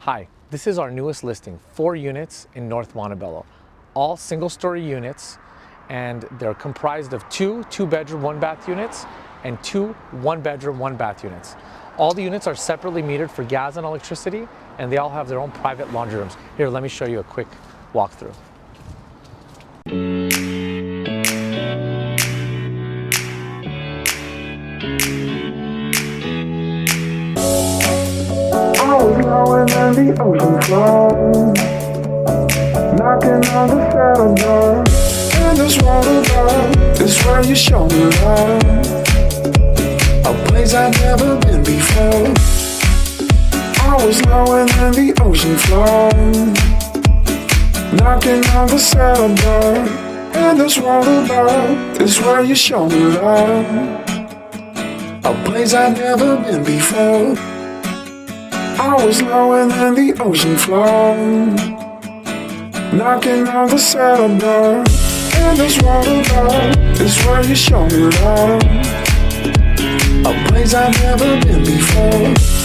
Hi, this is our newest listing, 4 units in North Montebello. All single-story units, and they're comprised of 2 2-bedroom, 1-bath units and 2 1-bedroom, 1-bath units. All the units are separately metered for gas and electricity, and they all have their own private laundry rooms. Here, let me show you a quick walkthrough. Blowing and the ocean flows, knocking on the cellar door. And this water bar is where you show me love, a place I've never been before. Always knowing and the ocean flows, knocking on the cellar door. And this water bar is where you show me love, a place I've never been before. Always knowing in the ocean floor, knocking on the cellar door. And this water bar is where you show me love, a place I've never been before.